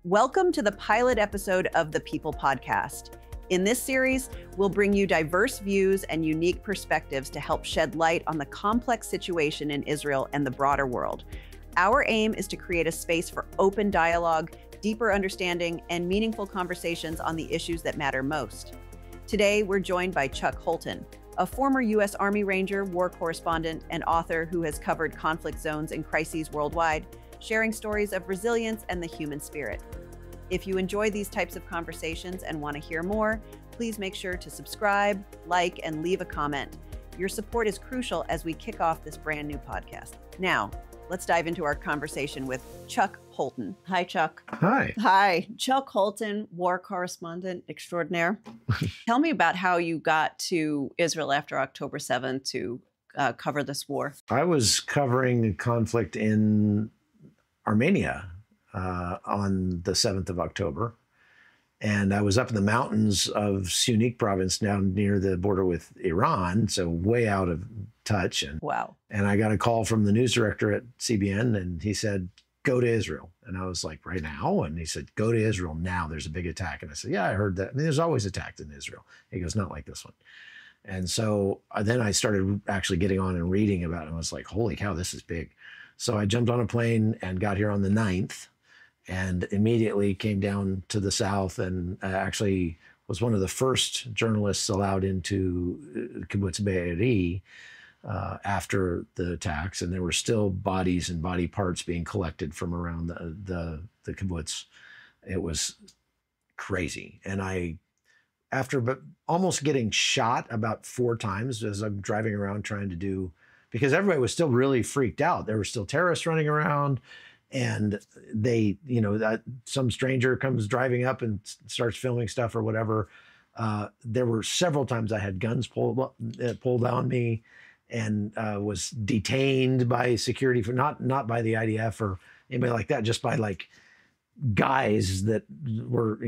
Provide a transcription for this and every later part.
Welcome to the pilot episode of the People Podcast. In this series, we'll bring you diverse views and unique perspectives to help shed light on the complex situation in Israel and the broader world. Our aim is to create a space for open dialogue, deeper understanding, and meaningful conversations on the issues that matter most. Today, we're joined by Chuck Holton, a former U.S. Army Ranger, war correspondent, and author who has covered conflict zones and crises worldwide, sharing stories of resilience and the human spirit. If you enjoy these types of conversations and want to hear more, please make sure to subscribe, like, and leave a comment. Your support is crucial as we kick off this brand new podcast. Now, let's dive into our conversation with Chuck Holton. Hi, Chuck. Hi. Hi, Chuck Holton, war correspondent extraordinaire. Tell me about how you got to Israel after October 7th to cover this war. I was covering the conflict in Armenia on the 7th of October. And I was up in the mountains of Sunik province down near the border with Iran, so way out of touch. And, wow. And I got a call from the news director at CBN, and he said, go to Israel. And I was like, right now? And he said, go to Israel now. There's a big attack. And I said, yeah, I heard that. I mean, there's always attacks in Israel. He goes, not like this one. And so then I started actually getting on and reading about it. And I was like, holy cow, this is big. So I jumped on a plane and got here on the 9th and immediately came down to the south and actually was one of the first journalists allowed into Kibbutz Be'eri after the attacks. And there were still bodies and body parts being collected from around the kibbutz. It was crazy. And after almost getting shot about 4 times as I'm driving around trying to do, because everybody was still really freaked out. There were still terrorists running around, and they, some stranger comes driving up and starts filming stuff or whatever. There were several times I had guns pulled on me and was detained by security for not by the IDF or anybody like that, just by like guys that were,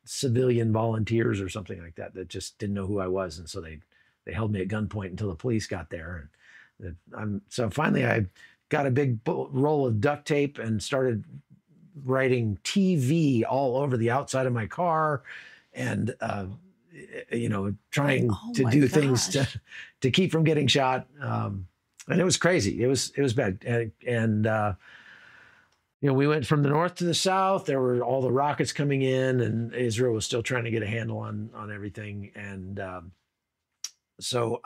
civilian volunteers or something like that just didn't know who I was. And so they held me at gunpoint until the police got there. And so finally I got a big roll of duct tape and started writing TV all over the outside of my car and, trying to do things to keep from getting shot. And it was crazy. It was bad. And we went from the north to the south. There were all the rockets coming in, and Israel was still trying to get a handle on everything. And so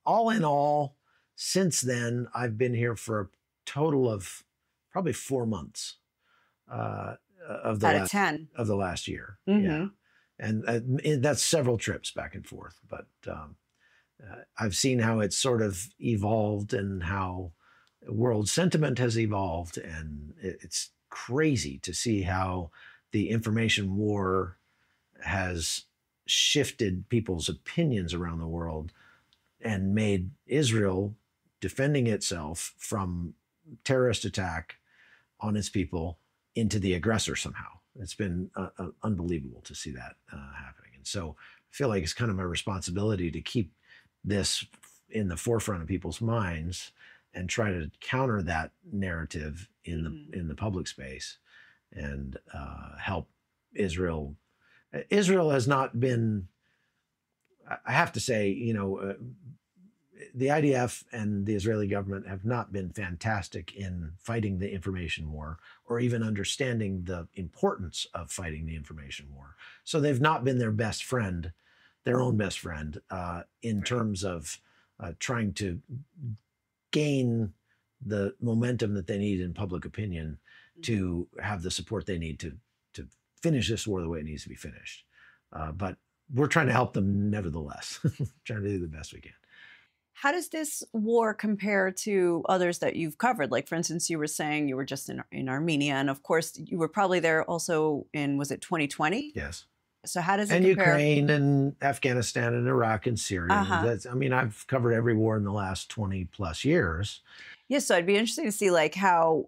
all in all, since then, I've been here for a total of probably 4 months of the last year. Mm-hmm. Yeah. And that's several trips back and forth. But I've seen how it's sort of evolved and how world sentiment has evolved. And it's crazy to see how the information war has shifted people's opinions around the world and made Israel defending itself from terrorist attack on its people into the aggressor somehow. It's been unbelievable to see that happening. And so I feel like it's kind of my responsibility to keep this in the forefront of people's minds and try to counter that narrative in the public space and help Israel. Israel has not been, I have to say, the IDF and the Israeli government have not been fantastic in fighting the information war or even understanding the importance of fighting the information war. So they've not been their own best friend, in terms of trying to gain the momentum that they need in public opinion to have the support they need to finish this war the way it needs to be finished. But we're trying to help them nevertheless, trying to do the best we can. How does this war compare to others that you've covered? Like, for instance, you were saying you were just in Armenia, and of course, you were probably there also in, was it 2020? Yes. So how does it and compare? Ukraine and Afghanistan and Iraq and Syria. I've covered every war in the last 20 plus years. Yes, so I'd be interested to see like how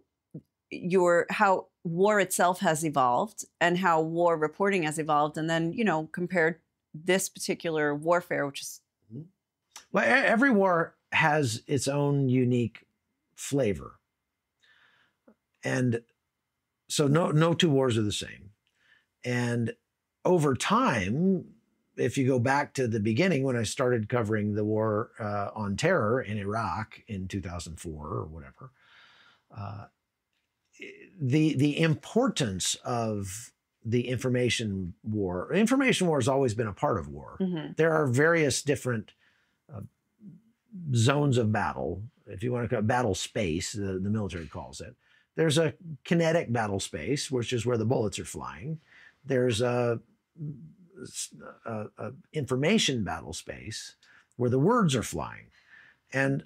war itself has evolved and how war reporting has evolved, and then compared this particular warfare, which is well, every war has its own unique flavor. And so no two wars are the same. And over time, if you go back to the beginning when I started covering the war on terror in Iraq in 2004 or whatever, the importance of the information war has always been a part of war. Mm-hmm. There are various different zones of battle, if you want to call it battle space, the military calls it. There's a kinetic battle space, which is where the bullets are flying. There's a information battle space where the words are flying. And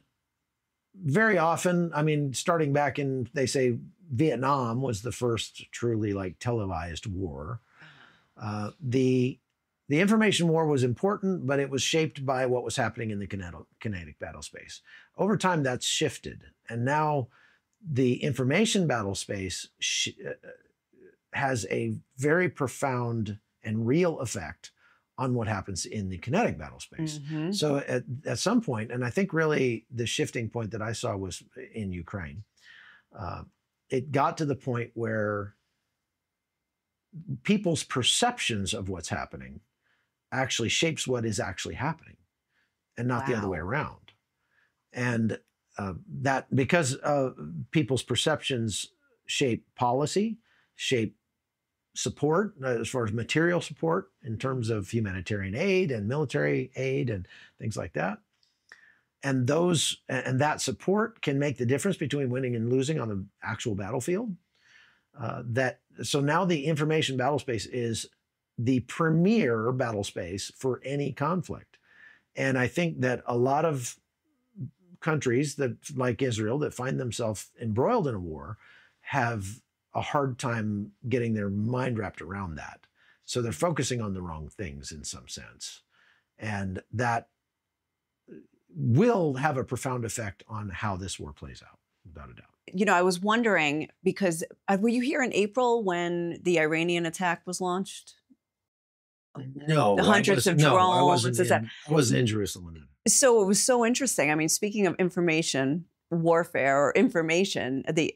very often, I mean, starting back in, they say Vietnam was the first truly like televised war. The information war was important, but it was shaped by what was happening in the kinetic battle space. Over time, that's shifted. And now the information battle space has a very profound and real effect on what happens in the kinetic battle space. Mm-hmm. So at some point, and I think really the shifting point that I saw was in Ukraine, it got to the point where people's perceptions of what's happening actually shapes what is actually happening and not the other way around. And that because people's perceptions shape policy, shape support as far as material support in terms of humanitarian aid and military aid and things like that. And that support can make the difference between winning and losing on the actual battlefield. So now the information battle space is the premier battle space for any conflict. And I think that a lot of countries that, like Israel, that find themselves embroiled in a war have a hard time getting their mind wrapped around that. So they're focusing on the wrong things in some sense. And that will have a profound effect on how this war plays out, without a doubt. You know, I was wondering, because were you here in April when the Iranian attack was launched? No. The hundreds of drones. I wasn't in Jerusalem. So it was so interesting. I mean, speaking of information warfare or information, the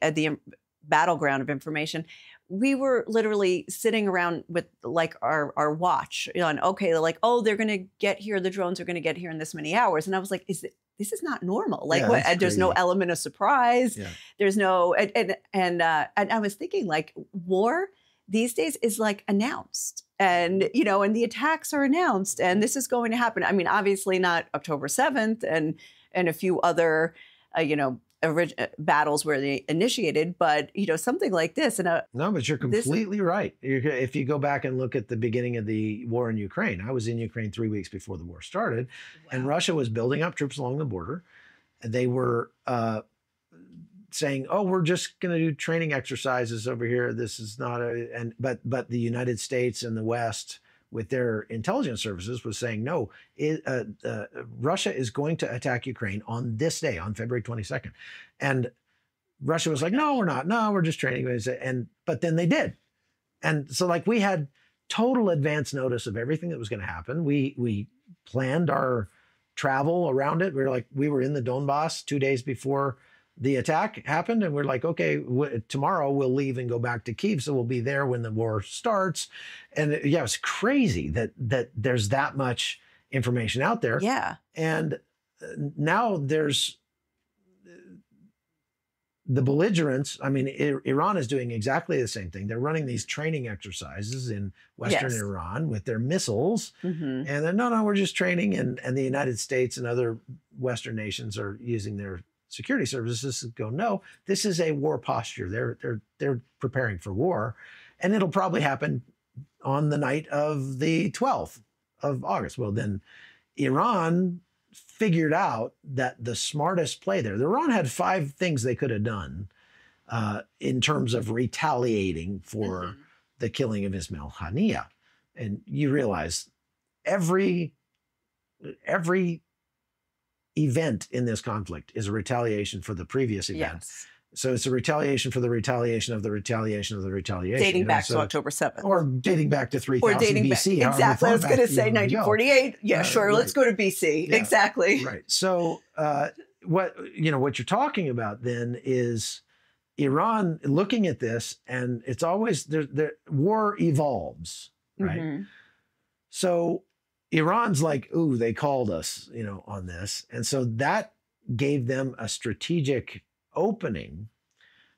battleground of information, we were literally sitting around with like our watch on, okay, they're like, oh, they're going to get here. The drones are going to get here in this many hours. And I was like, this is not normal. Like, there's no element of surprise. Yeah. There's no, and I was thinking like war these days is like announced, and, you know, and the attacks are announced, and this is going to happen. I mean, obviously not October 7th and a few other, battles where they initiated, but, you know, something like this. And no, but you're completely right. If you go back and look at the beginning of the war in Ukraine, I was in Ukraine 3 weeks before the war started, and Russia was building up troops along the border. And they were saying, "Oh, we're just going to do training exercises over here. This is not but the United States and the West, with their intelligence services, was saying, no, Russia is going to attack Ukraine on this day, on February 22nd. And Russia was like, no, we're not. No, we're just training. But then they did. And so like we had total advance notice of everything that was going to happen. We planned our travel around it. We were in the Donbass 2 days before the attack happened, and we're like, okay, tomorrow we'll leave and go back to Kyiv, so we'll be there when the war starts. And yeah, it's crazy that there's that much information out there. Yeah. And now there's the belligerents. I mean, Iran is doing exactly the same thing. They're running these training exercises in Western Iran with their missiles. Mm-hmm. And then, no, we're just training. And the United States and other Western nations are using their security services go, no, this is a war posture. They're preparing for war, and it'll probably happen on the night of the 12th of August. Well, then Iran figured out that the smartest play there, Iran had 5 things they could have done in terms of retaliating for the killing of Ismail Haniyeh. And you realize every event in this conflict is a retaliation for the previous event. Yes. So it's a retaliation for the retaliation of the retaliation of the retaliation. Dating back to October 7th. Or dating back to 3000 BC. Exactly. I was going to say 1948. Yeah, sure. Right. Let's go to BC. Yeah. Exactly. Right. So what you're talking about then is Iran looking at this, and it's always war evolves, right? Mm-hmm. So Iran's like, ooh, they called us, on this. And so that gave them a strategic opening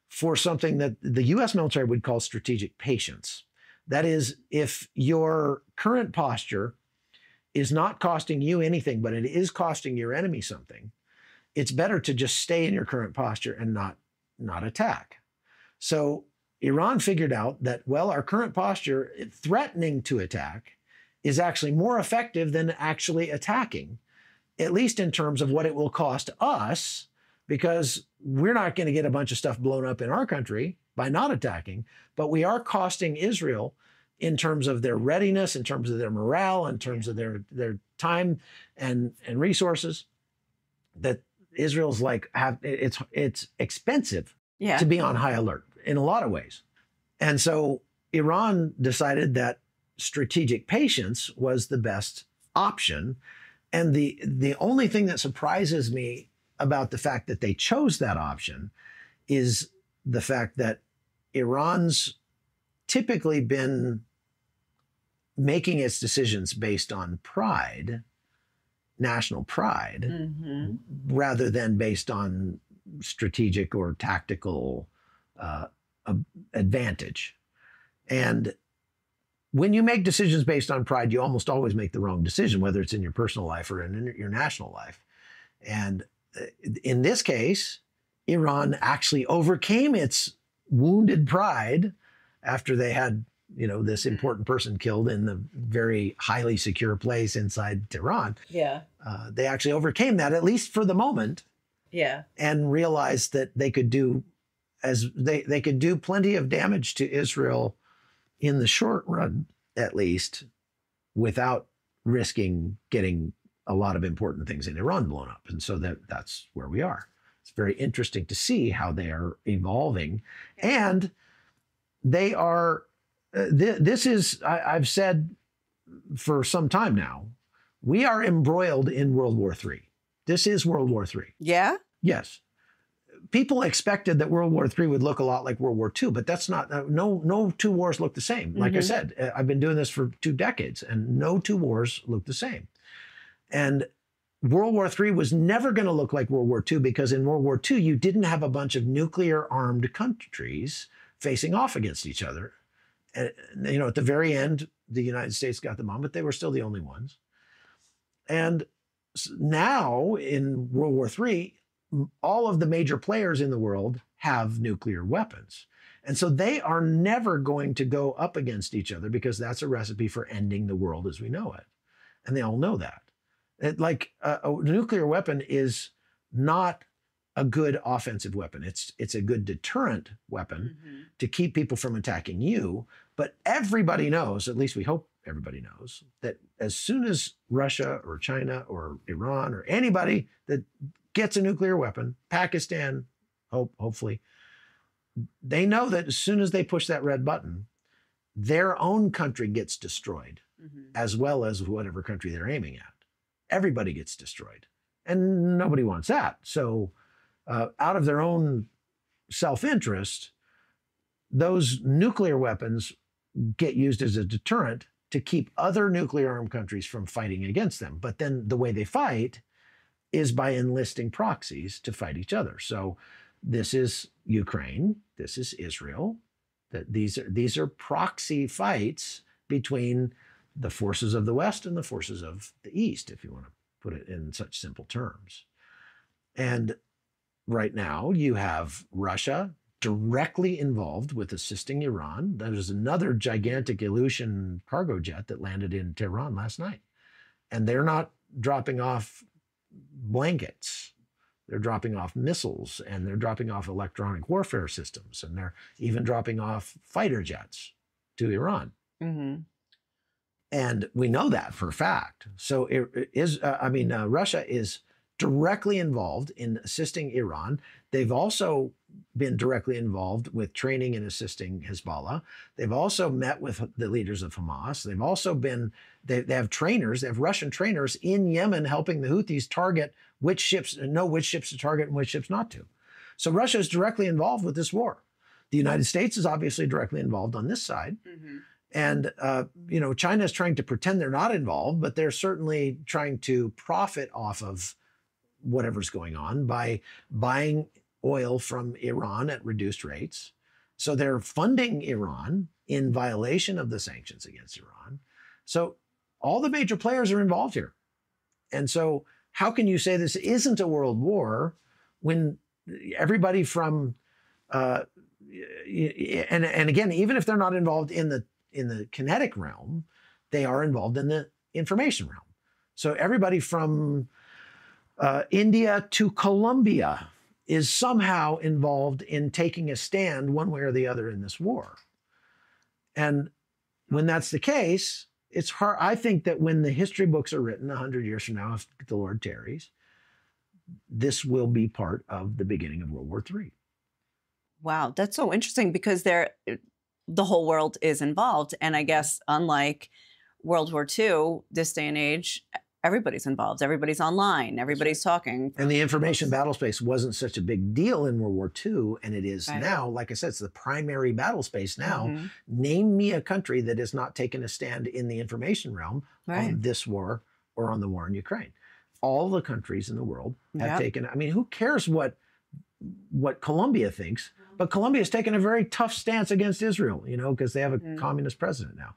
for something that the US military would call strategic patience. That is, if your current posture is not costing you anything, but it is costing your enemy something, it's better to just stay in your current posture and not attack. So Iran figured out that, well, our current posture, threatening to attack, is actually more effective than actually attacking, at least in terms of what it will cost us, because we're not going to get a bunch of stuff blown up in our country by not attacking, but we are costing Israel in terms of their readiness, in terms of their morale, in terms of their time and resources, that Israel's like, it's expensive to be on high alert in a lot of ways. And so Iran decided that strategic patience was the best option. And the only thing that surprises me about the fact that they chose that option is the fact that Iran's typically been making its decisions based on pride, national pride, rather than based on strategic or tactical advantage. And when you make decisions based on pride, you almost always make the wrong decision, whether it's in your personal life or in your national life. And in this case, Iran actually overcame its wounded pride after they had, this important person killed in the very highly secure place inside Tehran. Yeah. They actually overcame that, at least for the moment. Yeah. And realized that they could do they could do plenty of damage to Israel in the short run, at least, without risking getting a lot of important things in Iran blown up. And so that's where we are. It's very interesting to see how they are evolving. And they are, this is, I've said for some time now, we are embroiled in World War III. This is World War III. Yeah? Yes. People expected that World War III would look a lot like World War II, but that's not, no two wars look the same. Like I said, I've been doing this for 2 decades and no 2 wars look the same. And World War III was never going to look like World War II, because in World War II, you didn't have a bunch of nuclear armed countries facing off against each other. And, at the very end, the United States got the bomb, but they were still the only ones. And now in World War III, all of the major players in the world have nuclear weapons. And so they are never going to go up against each other, because that's a recipe for ending the world as we know it. And they all know that. A nuclear weapon is not a good offensive weapon. It's a good deterrent weapon to keep people from attacking you. But everybody knows, at least we hope everybody knows, that as soon as Russia or China or Iran or anybody that gets a nuclear weapon, Pakistan, hopefully, they know that as soon as they push that red button, their own country gets destroyed, as well as whatever country they're aiming at. Everybody gets destroyed. And nobody wants that. So out of their own self-interest, those nuclear weapons get used as a deterrent to keep other nuclear-armed countries from fighting against them. But then the way they fight is by enlisting proxies to fight each other. So this is Ukraine, this is Israel. These are proxy fights between the forces of the West and the forces of the East, if you want to put it in such simple terms. And right now you have Russia directly involved with assisting Iran. There's another gigantic Ilyushin cargo jet that landed in Tehran last night. And they're not dropping off blankets. They're dropping off missiles, and they're dropping off electronic warfare systems, and they're even dropping off fighter jets to Iran. And we know that for a fact. So Russia is directly involved in assisting Iran. They've also been directly involved with training and assisting Hezbollah. They've also met with the leaders of Hamas. They've also they have trainers, they have Russian trainers in Yemen helping the Houthis know which ships to target and which ships not to. So Russia is directly involved with this war. The United States is obviously directly involved on this side. Mm-hmm. And, China is trying to pretend they're not involved, but they're certainly trying to profit off of whatever's going on by buying oil from Iran at reduced rates. So they're funding Iran in violation of the sanctions against Iran. So all the major players are involved here. And so how can you say this isn't a world war when everybody from, and again, even if they're not involved in the kinetic realm, they are involved in the information realm. So everybody from India to Colombia is somehow involved in taking a stand one way or the other in this war. And when that's the case, it's hard. I think that when the history books are written 100 years from now, if the Lord tarries, this will be part of the beginning of World War III. Wow, that's so interesting because the whole world is involved. And I guess unlike World War II, this day and age, everybody's involved. Everybody's online. Everybody's talking. And the information battle space wasn't such a big deal in World War II, and it is now. Like I said, it's the primary battle space now. Mm-hmm. Name me a country that has not taken a stand in the information realm on this war or on the war in Ukraine. All the countries in the world have taken. I mean, who cares what Colombia thinks? But Colombia's taken a very tough stance against Israel, because they have a communist president now.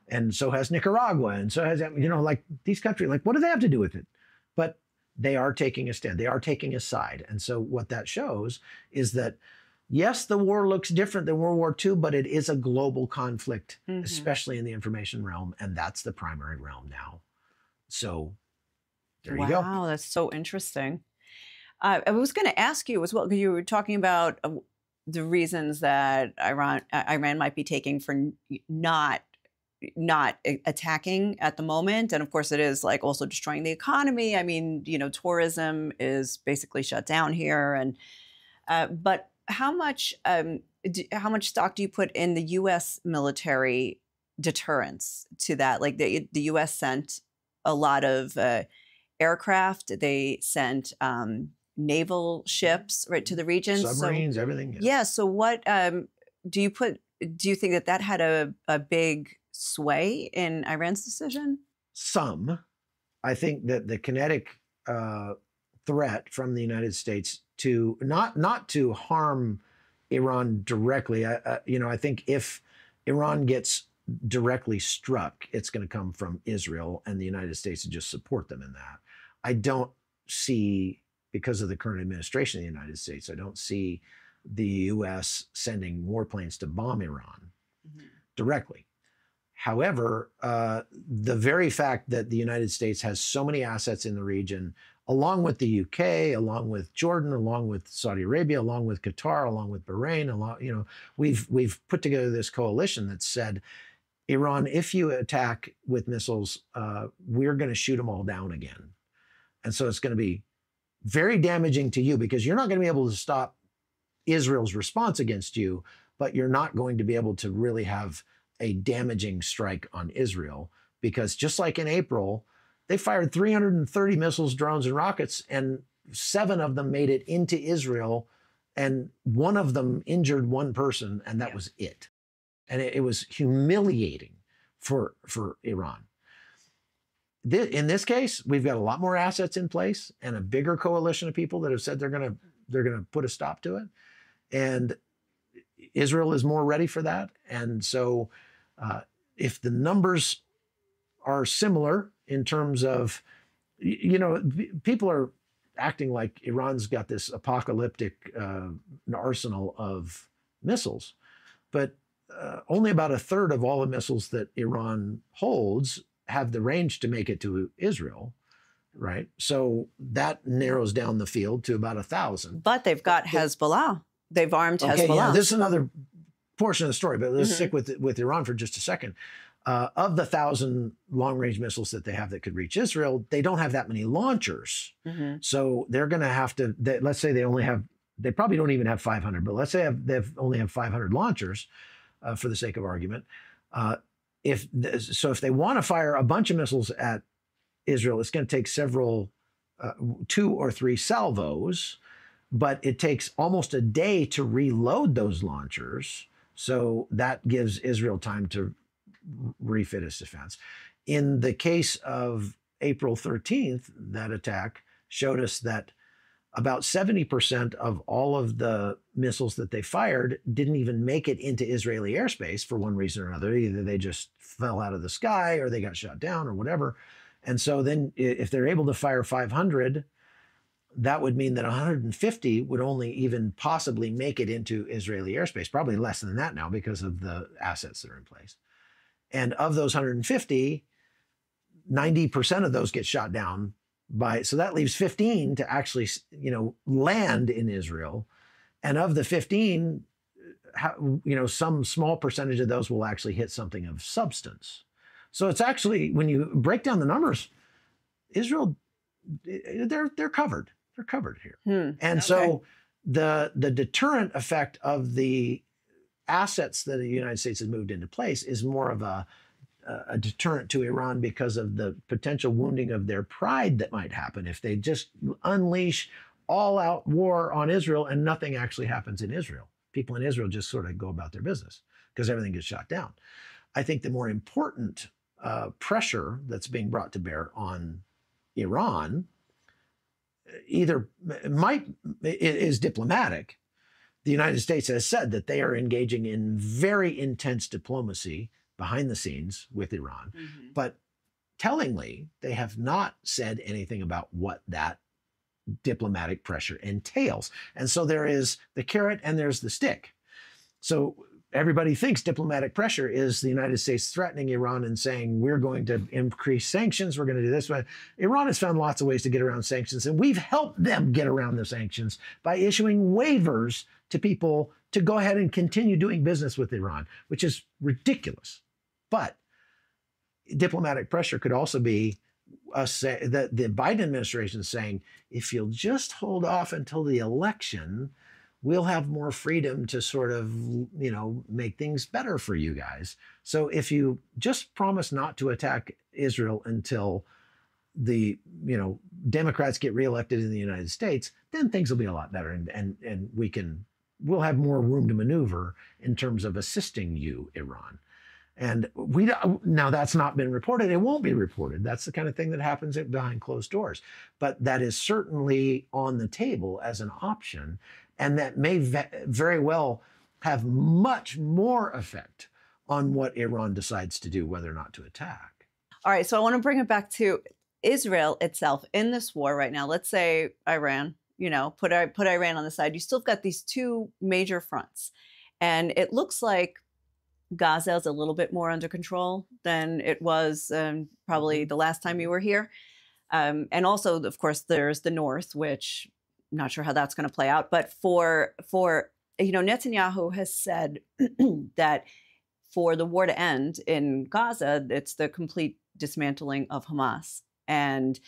And so has Nicaragua, and so has, like these countries, like what do they have to do with it? But they are taking a stand. They are taking a side. And so what that shows is that, yes, the war looks different than World War II, but it is a global conflict, especially in the information realm. And that's the primary realm now. So there you go. Wow, that's so interesting. I was going to ask you as well, because you were talking about the reasons that Iran might be taking for not attacking at the moment. And of course it is like also destroying the economy. I mean, tourism is basically shut down here. And, but how much stock do you put in the U.S. military deterrence to that? Like the U.S. sent a lot of aircraft. They sent naval ships right to the region. Submarines, everything. Yeah. So what do you think that had a big sway in Iran's decision? Some. I think that the kinetic threat from the United States to not to harm Iran directly. I think if Iran gets directly struck, it's going to come from Israel, and the United States to just support them in that. I don't see, because of the current administration of the United States, I don't see the U.S. sending warplanes to bomb Iran directly. However, the very fact that the United States has so many assets in the region, along with the UK, along with Jordan, along with Saudi Arabia, along with Qatar, along with Bahrain, we've put together this coalition that said, Iran, if you attack with missiles, we're going to shoot them all down again. And so it's going to be very damaging to you because you're not going to be able to stop Israel's response against you, but you're not going to be able to really have a damaging strike on Israel, because just like in April, they fired 330 missiles, drones, and rockets, and 7 of them made it into Israel, and 1 of them injured 1 person, and that was it. And it was humiliating for Iran. In this case, we've got a lot more assets in place and a bigger coalition of people that have said they're going to put a stop to it, and Israel is more ready for that. And so if the numbers are similar in terms of, people are acting like Iran's got this apocalyptic arsenal of missiles, but only about 1/3 of all the missiles that Iran holds have the range to make it to Israel, right? So that narrows down the field to about 1,000. But they've got Hezbollah. They've armed Hezbollah. Yeah, this is another portion of the story, but let's stick with Iran for just a second. Of the 1,000 long-range missiles that they have that could reach Israel, they don't have that many launchers. So they're going to have to, let's say they probably don't even have 500, but let's say they only have 500 launchers for the sake of argument. If they want to fire a bunch of missiles at Israel, it's going to take 2 or 3 salvos, but it takes almost a day to reload those launchers. So that gives Israel time to refit its defense. In the case of April 13th, that attack showed us that about 70% of all of the missiles that they fired didn't even make it into Israeli airspace for one reason or another. Either they just fell out of the sky or they got shot down or whatever. And so then if they're able to fire 500, that would mean that 150 would only even possibly make it into Israeli airspace, probably less than that now because of the assets that are in place. And of those 150, 90% of those get shot down so that leaves 15 to actually, land in Israel. And of the 15, some small percentage of those will actually hit something of substance. So it's actually, when you break down the numbers, Israel, they're covered. They're covered here. And so the deterrent effect of the assets that the United States has moved into place is more of a deterrent to Iran because of the potential wounding of their pride that might happen if they just unleash all-out war on Israel and nothing actually happens in Israel. People in Israel just sort of go about their business because everything gets shot down. I think the more important pressure that's being brought to bear on Iran is diplomatic. The United States has said that they are engaging in very intense diplomacy behind the scenes with Iran. But tellingly, they have not said anything about what that diplomatic pressure entails. And so there is the carrot and there's the stick. So everybody thinks diplomatic pressure is the United States threatening Iran and saying, we're going to increase sanctions, we're going to do this. Iran has found lots of ways to get around sanctions, and we've helped them get around the sanctions by issuing waivers to people to go ahead and continue doing business with Iran, which is ridiculous. But diplomatic pressure could also be that the Biden administration is saying, if you'll just hold off until the election, we'll have more freedom to sort of, make things better for you guys. So if you just promise not to attack Israel until the, Democrats get reelected in the United States, then things will be a lot better. And we'll have more room to maneuver in terms of assisting you, Iran. And now that's not been reported. It won't be reported. That's the kind of thing that happens behind closed doors. But that is certainly on the table as an option. And that may very well have much more effect on what Iran decides to do, whether or not to attack. All right. So I want to bring it back to Israel itself in this war right now. Let's say Iran, put Iran on the side. You still got these two major fronts. And it looks like Gaza is a little bit more under control than it was probably the last time you were here. And also, of course, there's the north, which I'm not sure how that's going to play out. But for Netanyahu has said that for the war to end in Gaza, it's the complete dismantling of Hamas. And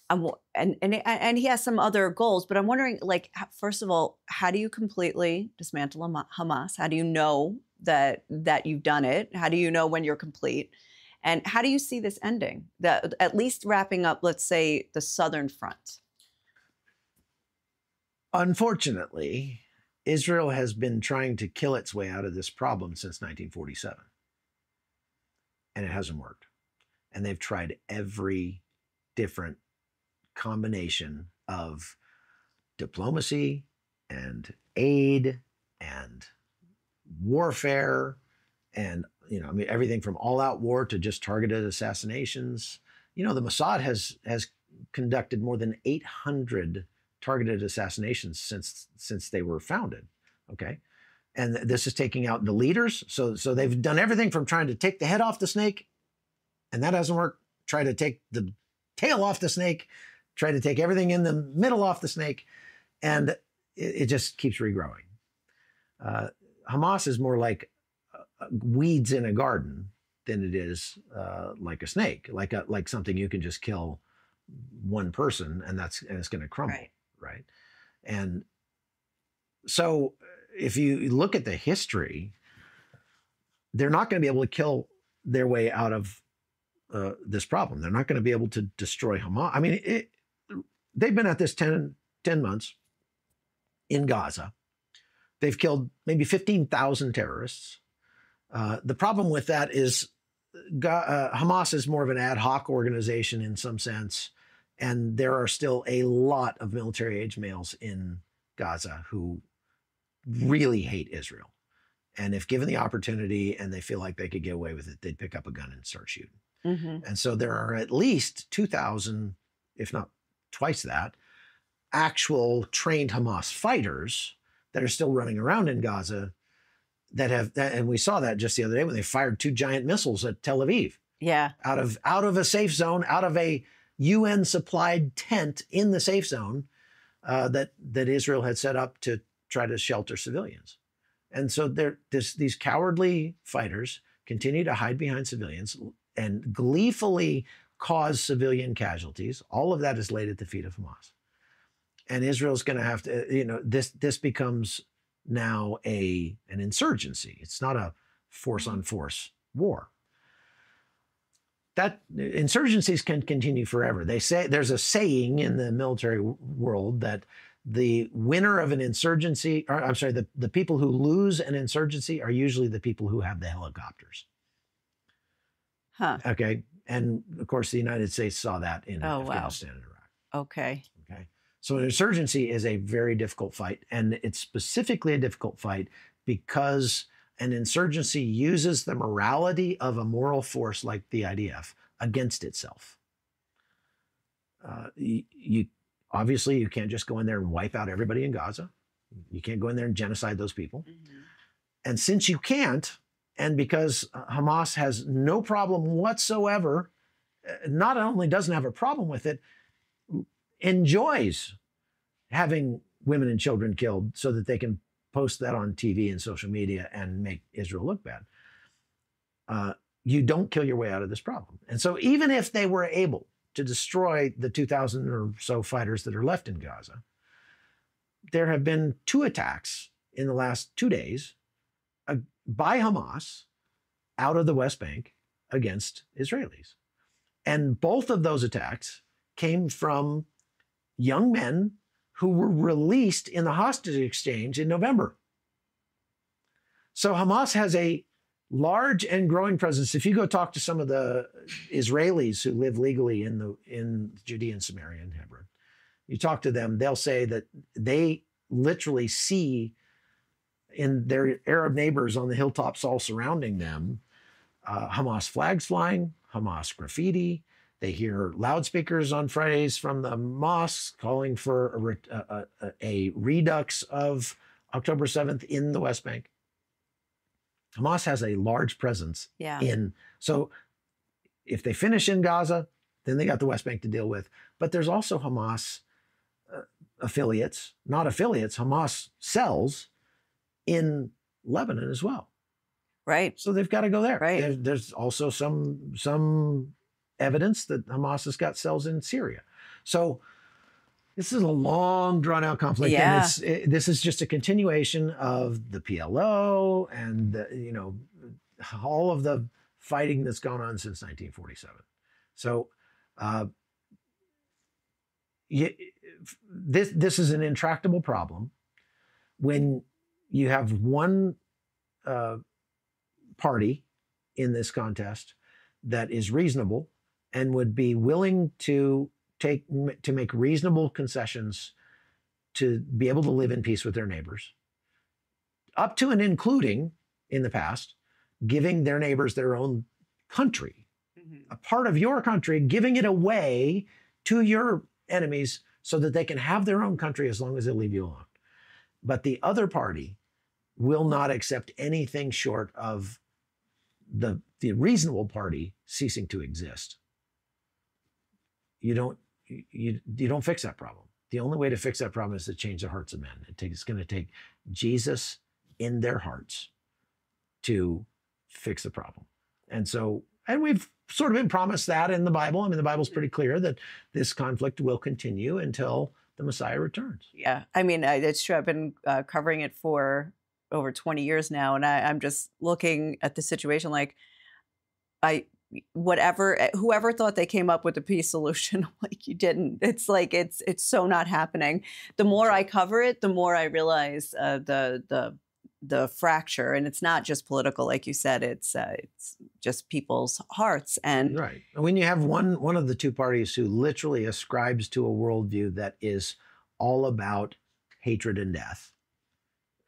he has some other goals, but I'm wondering, first of all, how do you completely dismantle Hamas? How do you know that you've done it? How do you know when you're complete? And how do you see this ending? At least wrapping up, let's say, the southern front. Unfortunately, Israel has been trying to kill its way out of this problem since 1947. And it hasn't worked. And they've tried every different combination of diplomacy and aid and warfare and, everything from all-out war to just targeted assassinations. The Mossad has conducted more than 800 targeted assassinations since they were founded, okay? And this is taking out the leaders. So they've done everything from trying to take the head off the snake, and that hasn't worked. Try to take the tail off the snake, try to take everything in the middle off the snake, and it just keeps regrowing. Hamas is more like weeds in a garden than it is like a snake, like something you can just kill one person and it's going to crumble, right? And so if you look at the history, they're not going to be able to kill their way out of this problem. They're not going to be able to destroy Hamas. I mean, they've been at this 10 months. in Gaza. They've killed maybe 15,000 terrorists. The problem with that is Hamas is more of an ad hoc organization in some sense, and there are still a lot of military-age males in Gaza who really hate Israel. And if given the opportunity and they feel like they could get away with it, they'd pick up a gun and start shooting. Mm-hmm. And so there are at least 2,000, if not twice that, actual trained Hamas fighters that are still running around in Gaza and we saw that just the other day when they fired 2 giant missiles at Tel Aviv. Yeah. Out of a safe zone, out of a UN supplied tent in the safe zone that Israel had set up to try to shelter civilians. And so these cowardly fighters continue to hide behind civilians and gleefully cause civilian casualties. All of that is laid at the feet of Hamas. And Israel's going to have to, this becomes now an insurgency. It's not a force on force war. That insurgencies can continue forever. They say there's a saying in the military world that the winner of an insurgency, or I'm sorry, the people who lose an insurgency are usually the people who have the helicopters. Huh. Okay. And of course, the United States saw that in Afghanistan and Iraq. Okay. Okay. So an insurgency is a very difficult fight. And it's specifically a difficult fight because an insurgency uses the morality of a moral force like the IDF against itself. Obviously, you can't just go in there and wipe out everybody in Gaza. You can't go in there and genocide those people. Mm-hmm. And since you can't, and because Hamas has no problem whatsoever, not only doesn't have a problem with it, enjoys having women and children killed so that they can post that on TV and social media and make Israel look bad. You don't kill your way out of this problem. And so even if they were able to destroy the 2,000 or so fighters that are left in Gaza, there have been 2 attacks in the last 2 days by Hamas out of the West Bank against Israelis. And both of those attacks came from young men who were released in the hostage exchange in November. So Hamas has a large and growing presence. If you go talk to some of the Israelis who live legally in Judea and Samaria and Hebron, you talk to them, they'll say that they literally see in their Arab neighbors on the hilltops all surrounding them, Hamas flags flying, Hamas graffiti. They hear loudspeakers on Fridays from the mosques calling for a redux of October 7th in the West Bank. Hamas has a large presence so if they finish in Gaza, then they got the West Bank to deal with. But there's also Hamas affiliates, not affiliates, Hamas cells in Lebanon as well. Right. So they've got to go there. Right. There's also some evidence that Hamas has got cells in Syria. So this is a long, drawn-out conflict. Yeah. And this is just a continuation of the PLO and all of the fighting that's gone on since 1947. So this is an intractable problem when you have one party in this contest that is reasonable and would be willing to make reasonable concessions to be able to live in peace with their neighbors, up to and including, in the past, giving their neighbors their own country, a part of your country, giving it away to your enemies so that they can have their own country as long as they leave you alone. But the other party will not accept anything short of the reasonable party ceasing to exist. You don't fix that problem. The only way to fix that problem is to change the hearts of men. It's going to take Jesus in their hearts to fix the problem. And we've sort of been promised that in the Bible. I mean, the Bible's pretty clear that this conflict will continue until the Messiah returns. Yeah. I mean, it's true. I've been covering it for over 20 years now. And I'm just looking at the situation like whoever thought they came up with a peace solution, like, you didn't. It's like, it's so not happening. The more I cover it, the more I realize the fracture, and it's not just political, like you said, it's just people's hearts. And right. When you have one of the two parties who literally ascribes to a worldview that is all about hatred and death,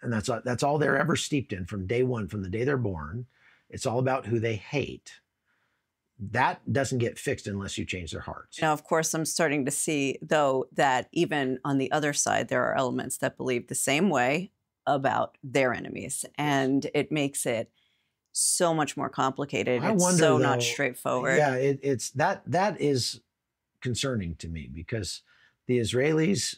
and that's all they're ever steeped in from day one, from the day they're born. It's all about who they hate. That doesn't get fixed unless you change their hearts. Now, of course, I'm starting to see, though, that even on the other side, there are elements that believe the same way about their enemies. And it makes it so much more complicated. I It's wonder, so though, not straightforward. Yeah, it's that is concerning to me, because the Israelis,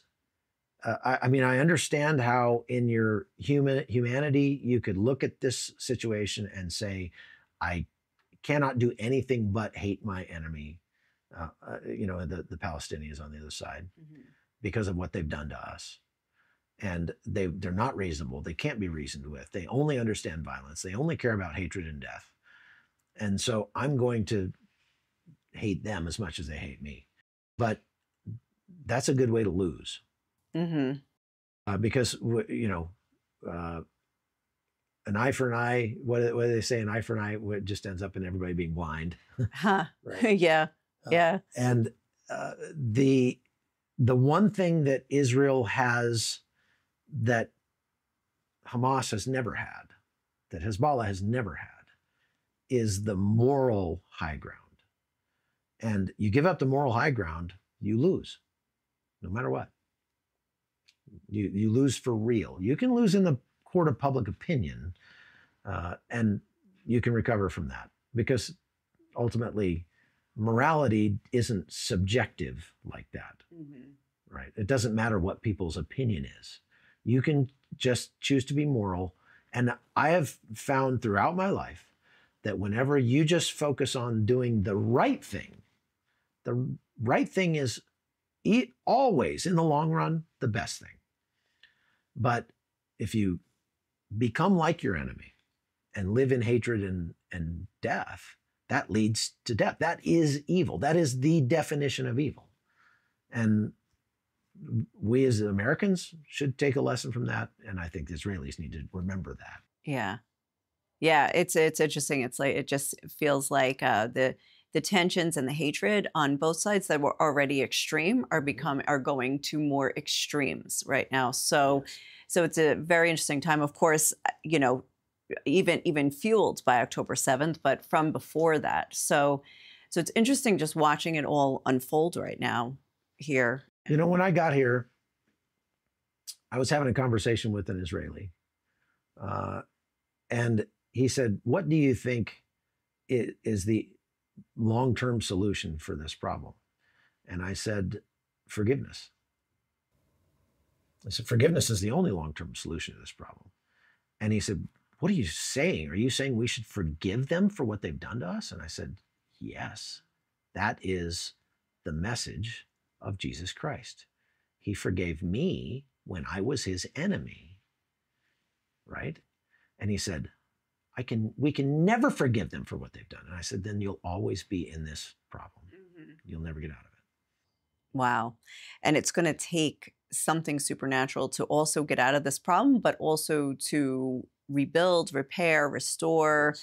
I mean, I understand how in your humanity you could look at this situation and say, I cannot do anything but hate my enemy, the Palestinians on the other side, because of what they've done to us. And they're not reasonable. They can't be reasoned with. They only understand violence. They only care about hatred and death. And so I'm going to hate them as much as they hate me. But that's a good way to lose. Because, an eye for an eye, what do they say? An eye for an eye, it just ends up in everybody being blind. Huh. Right? Yeah. Yeah. And the one thing that Israel has that Hamas has never had, that Hezbollah has never had, is the moral high ground. And you give up the moral high ground, you lose, no matter what. You lose for real. You can lose in the court of public opinion, and you can recover from that, because ultimately morality isn't subjective like that, right? It doesn't matter what people's opinion is. You can just choose to be moral. And I have found throughout my life that whenever you just focus on doing the right thing is always, in the long run, the best thing. But if you become like your enemy and live in hatred and death, that leads to death. That is evil. That is the definition of evil. And we as Americans should take a lesson from that. And I think the Israelis need to remember that. Yeah. Yeah. It's interesting. It's like, it just feels like the tensions and the hatred on both sides that were already extreme are going to more extremes right now. So it's a very interesting time, of course, even fueled by October 7th, but from before that. So it's interesting just watching it all unfold right now here. When I got here, I was having a conversation with an Israeli, and he said, "What do you think is the long-term solution for this problem?" And I said, "Forgiveness." I said, "Forgiveness is the only long-term solution to this problem." And he said, "What are you saying? Are you saying we should forgive them for what they've done to us?" And I said, "Yes, that is the message of Jesus Christ. He forgave me when I was his enemy, right?" And he said, we can never forgive them for what they've done. And I said, then you'll always be in this problem. You'll never get out of it. Wow. And it's going to take something supernatural to also get out of this problem, but also to rebuild, repair, restore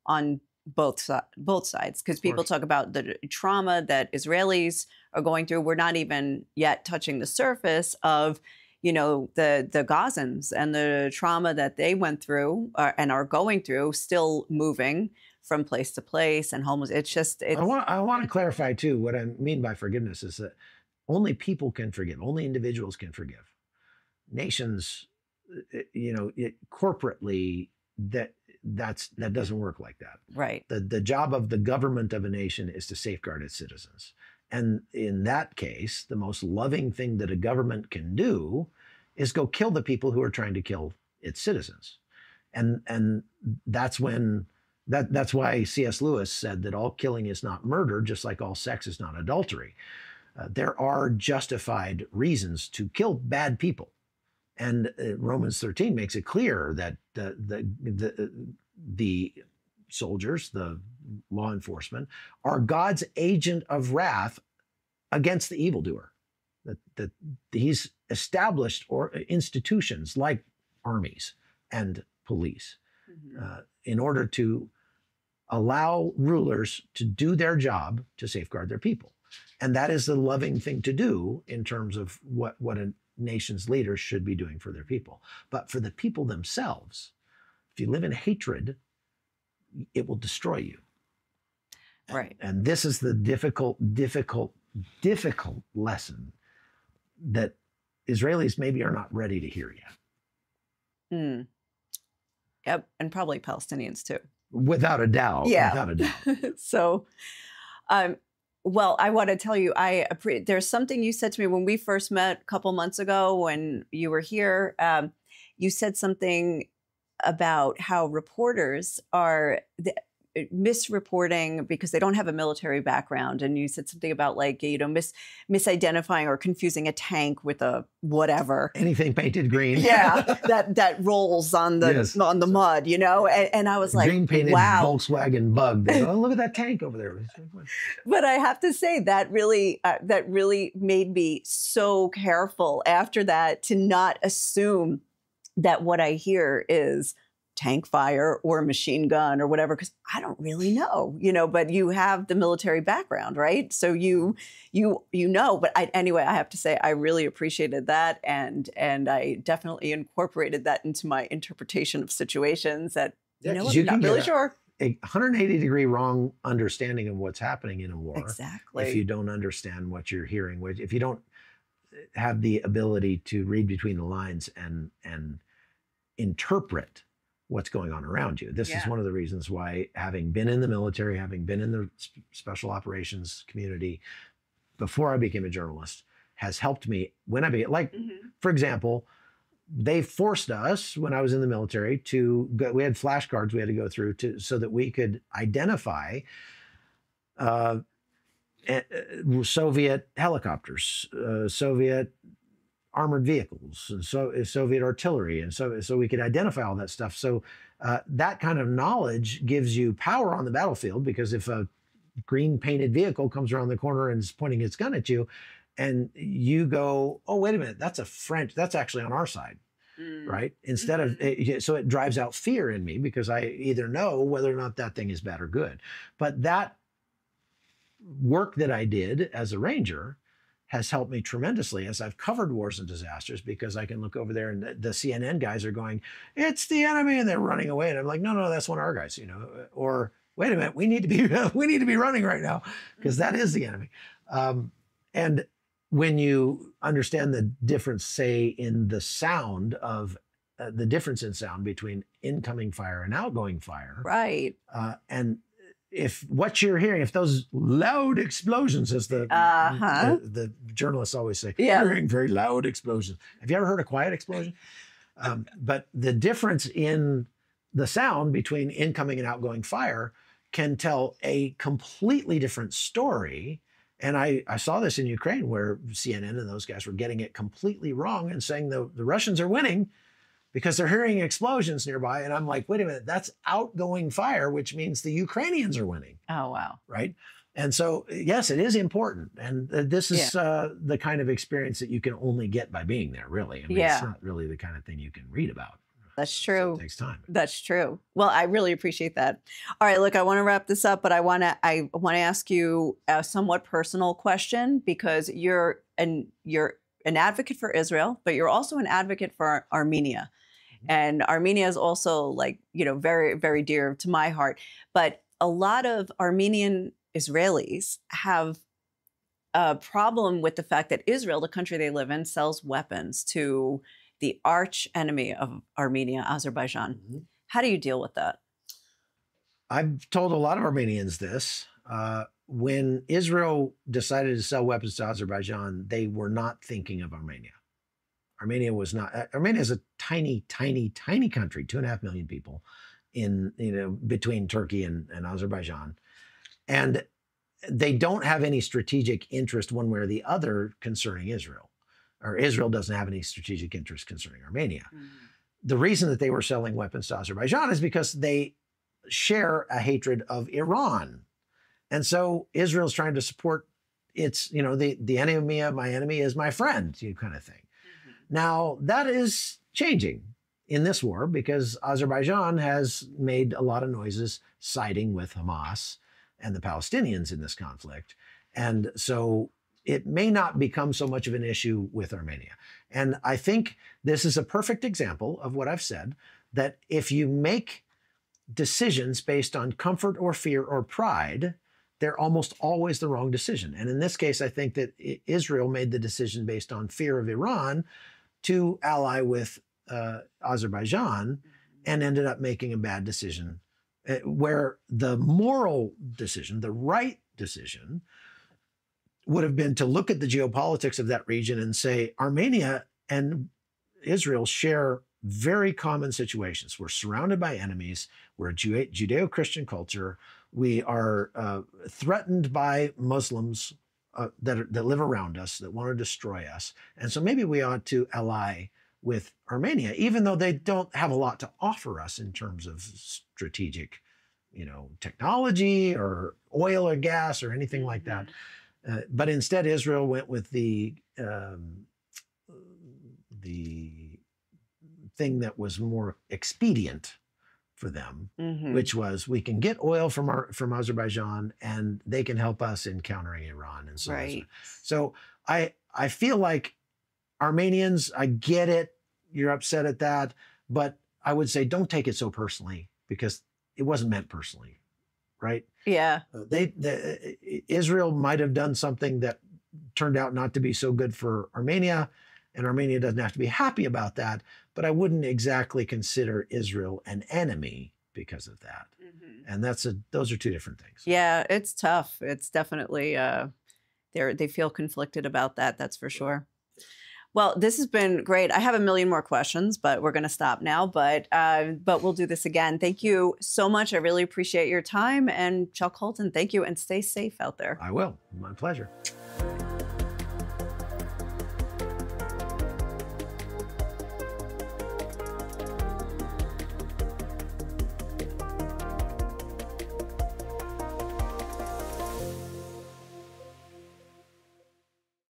on both sides. Because people talk about the trauma that Israelis are going through. We're not even yet touching the surface of, the Gazans and the trauma that they went through and are going through, still moving from place to place and homeless. I want to clarify too, what I mean by forgiveness is that only people can forgive. Only individuals can forgive. Nations, corporately, that doesn't work like that. Right. The job of the government of a nation is to safeguard its citizens. And in that case, the most loving thing that a government can do is go kill the people who are trying to kill its citizens. And that's why C.S. Lewis said that all killing is not murder, just like all sex is not adultery. There are justified reasons to kill bad people. And Romans 13 makes it clear that the soldiers, the law enforcement, are God's agent of wrath against the evildoer. That he's established institutions like armies and police in order to allow rulers to do their job to safeguard their people. And that is the loving thing to do in terms of what a nation's leaders should be doing for their people. But for the people themselves, if you live in hatred, it will destroy you. Right. And this is the difficult lesson that Israelis maybe are not ready to hear yet. Yep. And probably Palestinians too. Without a doubt. Yeah. Without a doubt. So, well, I want to tell you, there's something you said to me when we first met a couple months ago when you were here. You said something about how reporters are misreporting because they don't have a military background. And you said something about like, misidentifying or confusing a tank with a whatever. Anything painted green. Yeah, that rolls on the on the mud, And I was like, green painted wow. Volkswagen Bug. They go, oh, look at that tank over there. But I have to say that really made me so careful after that to not assume that what I hear is tank fire or machine gun or whatever, because I don't really know, but you have the military background, right? So you know, but anyway, I have to say I really appreciated that. And I definitely incorporated that into my interpretation of situations that, I'm not really sure. A 180-degree wrong understanding of what's happening in a war. Exactly. If you don't understand what you're hearing, if you don't have the ability to read between the lines and interpret what's going on around you. This is one of the reasons why, having been in the military, having been in the special operations community before I became a journalist, has helped me when I became, for example, they forced us when I was in the military to go, we had flashcards we had to go through so that we could identify Soviet helicopters, Soviet armored vehicles, and Soviet artillery, and so we could identify all that stuff. So that kind of knowledge gives you power on the battlefield, because if a green painted vehicle comes around the corner and is pointing its gun at you, and you go, oh, wait a minute, that's actually on our side, right? Instead of, so it drives out fear in me, because I either know whether or not that thing is bad or good. But that work that I did as a ranger has helped me tremendously as I've covered wars and disasters, because I can look over there and the CNN guys are going, it's the enemy, and they're running away. And I'm like, no, that's one of our guys, or wait a minute, we need to be running right now, because that is the enemy. And when you understand the difference, say, in the sound of the difference in sound between incoming fire and outgoing fire. Right. And if what you're hearing, if those loud explosions, as the journalists always say, you're hearing very loud explosions. Have you ever heard a quiet explosion? But the difference in the sound between incoming and outgoing fire can tell a completely different story. And I saw this in Ukraine, where CNN and those guys were getting it completely wrong and saying the Russians are winning because they're hearing explosions nearby. And I'm like, wait a minute, that's outgoing fire, which means the Ukrainians are winning. Oh, wow. Right? And so, yes, it is important. And this is the kind of experience that you can only get by being there, really. I mean, it's not really the kind of thing you can read about. That's true. So it takes time. That's true. Well, I really appreciate that. All right, look, I want to wrap this up, but I want to ask you a somewhat personal question, because you're an advocate for Israel, but you're also an advocate for Armenia. And Armenia is also very, very dear to my heart. But a lot of Armenian Israelis have a problem with the fact that Israel, the country they live in, sells weapons to the arch enemy of Armenia, Azerbaijan. How do you deal with that? I've told a lot of Armenians this. When Israel decided to sell weapons to Azerbaijan, they were not thinking of Armenia. Armenia was not. Armenia is a tiny, tiny, tiny country, 2.5 million people, between Turkey and Azerbaijan, and they don't have any strategic interest one way or the other concerning Israel, or Israel doesn't have any strategic interest concerning Armenia. The reason that they were selling weapons to Azerbaijan is because they share a hatred of Iran. And so Israel's trying to support its, the enemy of my enemy is my friend, kind of thing. Now, that is changing in this war because Azerbaijan has made a lot of noises siding with Hamas and the Palestinians in this conflict. And so it may not become so much of an issue with Armenia. And I think this is a perfect example of what I've said, that if you make decisions based on comfort or fear or pride, they're almost always the wrong decision. And in this case, I think that Israel made the decision based on fear of Iran to ally with Azerbaijan and ended up making a bad decision, where the moral decision, the right decision, would have been to look at the geopolitics of that region and say, Armenia and Israel share very common situations. We're surrounded by enemies. We're a Judeo-Christian culture. We are threatened by Muslims that live around us, that want to destroy us. And so maybe we ought to ally with Armenia, even though they don't have a lot to offer us in terms of strategic, technology or oil or gas or anything like that. But instead, Israel went with the thing that was more expedient for them, which was we can get oil from Azerbaijan and they can help us in countering Iran and so on. Right. So I feel like Armenians, I get it, you're upset at that, but I would say don't take it so personally because it wasn't meant personally, right? Yeah. Israel might have done something that turned out not to be so good for Armenia, and Armenia doesn't have to be happy about that, but I wouldn't exactly consider Israel an enemy because of that. And those are two different things. Yeah, it's tough. It's definitely, they feel conflicted about that, that's for sure. Well, this has been great. I have a million more questions, but we're going to stop now. But we'll do this again. Thank you so much. I really appreciate your time. And Chuck Holton, thank you. And stay safe out there. I will. My pleasure.